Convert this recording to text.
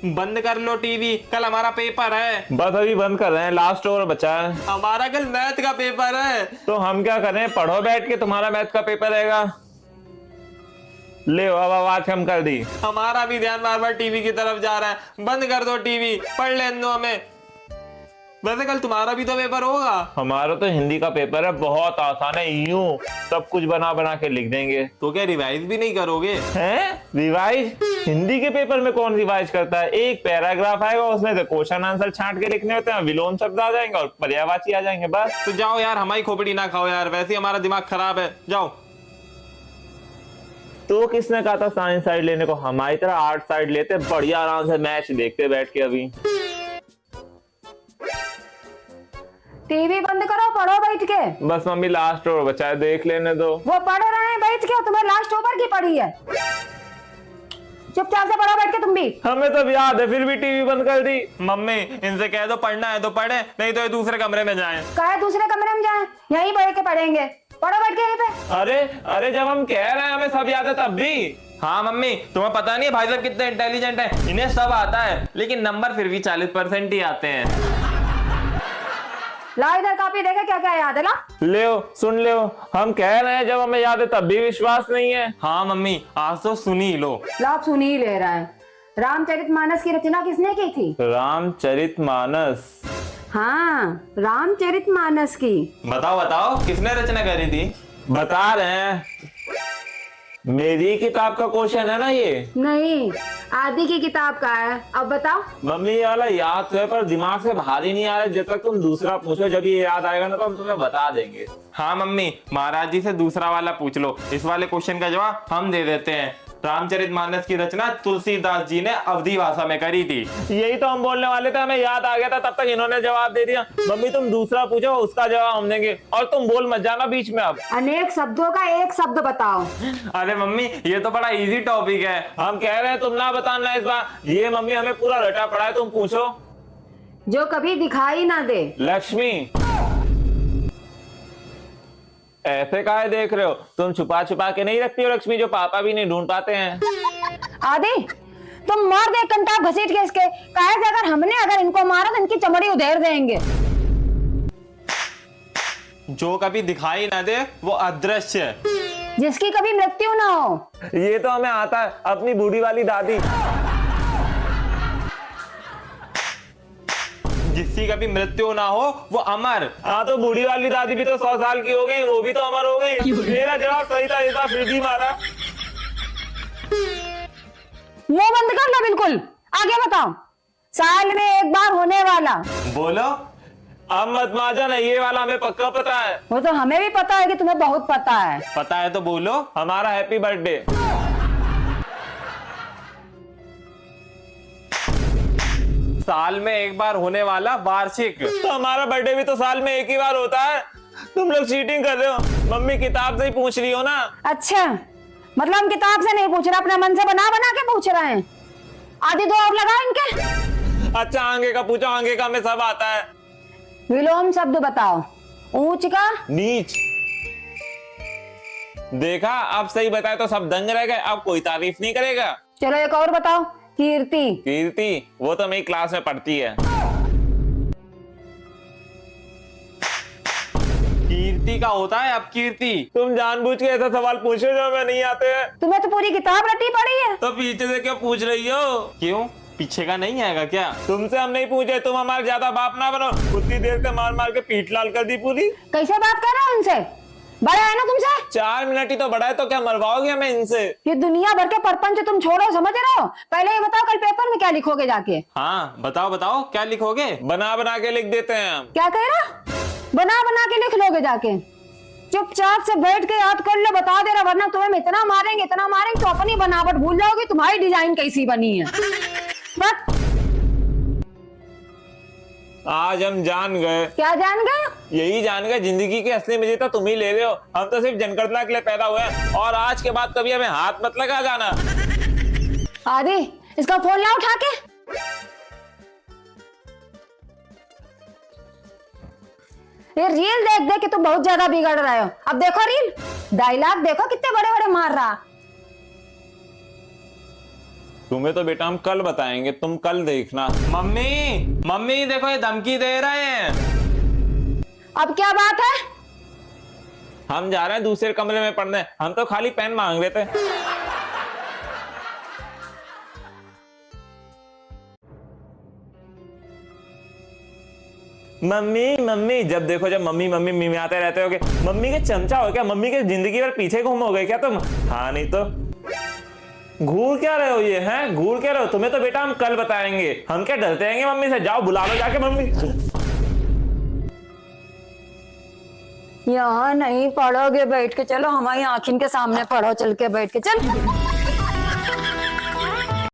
बंद कर लो टीवी, कल हमारा पेपर है। बस अभी बंद कर रहे हैं, लास्ट ओवर बचा है। हमारा कल मैथ का पेपर है। तो हम क्या करें, पढ़ो बैठ के, तुम्हारा मैथ का पेपर रहेगा। ले अब आवाज कम कर दी। हमारा भी ध्यान बार बार टीवी की तरफ जा रहा है। बंद कर दो टीवी, पढ़ लेने दो हमें। वैसे कल तुम्हारा भी तो पेपर होगा। हमारा तो हिंदी का पेपर है, बहुत आसान है, यूं सब कुछ बना बना के लिख देंगे। तो क्या रिवाइज भी नहीं करोगे? हैं? रिवाइज? हिंदी के पेपर में कौन रिवाइज करता है? एक पैराग्राफ आएगा, उसमें से क्वेश्चन आंसर छांट के लिखने होते हैं, विलोम शब्द आ जाएंगे और पर्यायवाची आ जाएंगे, बस। तो जाओ यार, हमारी खोपड़ी ना खाओ यार, वैसे ही हमारा दिमाग खराब है, जाओ। तो किसने कहा था साइंस साइड लेने को? हमारी तरह आर्ट साइड लेते, बढ़िया आराम से मैच देखते बैठ के। अभी टीवी बंद करो, पढ़ो बैठ के। बस मम्मी लास्ट ओवर बचा है, देख लेने दो। वो पढ़ रहे हैं बैठ के, तुम्हें लास्ट ओवर की पढ़ी है। चुपचाप से पढ़ो बैठ के तुम भी। हमें तो याद है, फिर भी टीवी बंद कर दी। मम्मी इनसे कह दो पढ़ना है तो पढ़े, नहीं तो ये दूसरे कमरे में जाएं। कहे दूसरे कमरे में जाएं, यहीं बैठ के पढ़ेंगे। पढ़ो बैठ के यहीं पे। अरे अरे, जब हम कह रहे हैं हमें सब याद है तब भी। हाँ मम्मी, तुम्हें पता नहीं है भाई साहब कितने इंटेलिजेंट है, इन्हें सब आता है, लेकिन नंबर फिर भी 40% ही आते हैं। ला इधर कॉपी, देखे क्या क्या याद है। ला ले सुन ले, हम कह रहे हैं जब हमें याद है तब भी विश्वास नहीं है। हाँ मम्मी, आज तो सुन ही लो। आप सुन ही ले रहा है। रामचरितमानस की रचना किसने की थी? रामचरितमानस? हाँ, रामचरितमानस की। बताओ बताओ, किसने रचना करी थी? बता रहे हैं, मेरी किताब का क्वेश्चन है ना ये? नहीं, आदि की किताब का है। अब बताओ। मम्मी ये वाला याद तो है, पर दिमाग से बाहर ही नहीं आ रहा। जब तक तुम दूसरा पूछो, जब ये याद आएगा ना तो हम तुम्हें बता देंगे। हाँ मम्मी, महाराज जी से दूसरा वाला पूछ लो, इस वाले क्वेश्चन का जवाब हम दे देते हैं। रामचरितमानस की रचना तुलसीदास जी ने अवधी भाषा में करी थी। यही तो हम बोलने वाले थे, हमें याद आ गया था, तब तक इन्होंने जवाब दे दिया। मम्मी तुम दूसरा पूछो, उसका जवाब हम देंगे, और तुम बोल मत जाना बीच में। अब अनेक शब्दों का एक शब्द बताओ। अरे मम्मी, ये तो बड़ा इजी टॉपिक है। हम कह रहे हैं तुम ना बताना इस बार। ये मम्मी हमें पूरा रटा पड़ा है, तुम पूछो। जो कभी दिखाई ना दे। लक्ष्मी। ऐसे काहे देख रहे हो? तुम छुपा छुपा के नहीं रखती हो लक्ष्मी, जो पापा भी नहीं ढूंढ पाते हैं। आदि, तुम मार दे कंटाप घसीट के इसके। कहे कि अगर इनको मारा तो इनकी चमड़ी उधेड़ देंगे। जो कभी दिखाई ना दे वो अदृश्य, जिसकी कभी मृत्यु ना हो। ये तो हमें आता है, अपनी बूढ़ी वाली दादी। जिसकी कभी मृत्यु ना हो वो अमर। हाँ, तो बूढ़ी वाली दादी भी तो 100 साल की हो गई, वो भी तो अमर हो गई। मेरा जवाब सही था, इस बार फिर भी मारा। मुंह बंद कर लो बिल्कुल। आगे बताओ। साल में एक बार होने वाला। बोलो। अब मत माजा ना, ये वाला हमें पक्का पता है। वो तो हमें भी पता है कि तुम्हें बहुत पता है। पता है तो बोलो। हमारा हैप्पी बर्थडे। साल में एक बार होने वाला वार्षिक। तो हमारा बर्थडे भी तो साल में एक ही बार होता है। तुम लोग चीटिंग कर रहे हो। मम्मी किताब से ही पूछ रही हो ना? अच्छा, मतलब हम किताब से नहीं पूछ रहे, अपने मन से बना बना के पूछ रहे हैं। आधी दो और लगा इनके। अच्छा, आगे का पूछो, आगे का हमें सब आता है। विलोम शब्द बताओ। ऊंच का? नीच। देखा, अब सही बताए तो सब दंग रह गए, अब कोई तारीफ नहीं करेगा। चलो एक और बताओ। कीर्ति। कीर्ति? वो तो मेरी क्लास में पढ़ती है। कीर्ति का होता है अपकीर्ति। तुम जानबूझ के ऐसा सवाल पूछो जो हमें नहीं आते हैं। तुम्हें तो पूरी किताब रटी पड़ी है। तो पीछे से क्यों पूछ रही हो? क्यों, पीछे का नहीं आएगा क्या? तुमसे हम नहीं पूछे, तुम हमारे ज्यादा बाप ना बनो। उतनी देर से मार मार के पीठ लाल कर दी पूरी। कैसे बात कर रहे हो उनसे? बड़ा है ना तुमसे। 4 मिनट ही तो बड़ा है, तो क्या मरवाओगे हमें इनसे? ये दुनिया भर के परपंच तुम छोड़ो, समझ रहे हो? पहले ये बताओ, कल पेपर में क्या लिखोगे जाके? हाँ बताओ बताओ, क्या लिखोगे? बना बना के लिख देते हैं हम। क्या कह रहा? बना बना के लिख लोगे जाके? चुपचाप से बैठ के याद कर लो, बता दे रहा, वरना तुम्हें इतना मारेंगे तो अपनी बनावट भूल जाओगे, तुम्हारी डिजाइन कैसी बनी है। बस आज हम जान गए। क्या जान गए? यही जान गए, जिंदगी की असली मजे तो तुम ही ले रहे हो। हम तो सिर्फ जनगणना के लिए पैदा हुए हैं, और आज के बाद कभी हमें हाथ मत लगा जाना। आदि, इसका फोन ला उठा के। ये रील देख देख के तुम बहुत ज्यादा बिगड़ रहे हो। अब देखो रील, डायलॉग देखो कितने बड़े बड़े मार रहा। तुम्हें तो बेटा हम कल बताएंगे, तुम कल देखना। मम्मी मम्मी देखो ये धमकी दे रहे हैं। अब क्या बात है? हम जा रहे हैं दूसरे कमरे में पढ़ने, हम तो खाली पेन मांग रहे थे। मम्मी मम्मी, जब देखो जब मम्मी मम्मी मम्मी आते रहते होगे। मम्मी के चमचा हो क्या? मम्मी के जिंदगी भर पीछे घूमोगे क्या तुम? हाँ नहीं तो। घूर क्या रहे हो ये हैं? घूर क्या रहे हो? तुम्हें तो बेटा हम कल बताएंगे। हम क्या डरते हैं मम्मी से? जाओ बुला लो जाके मम्मी। यहाँ नहीं पढ़ोगे बैठ के, चलो हमारी आँखिन के सामने पढ़ो, चल के बैठ के चल।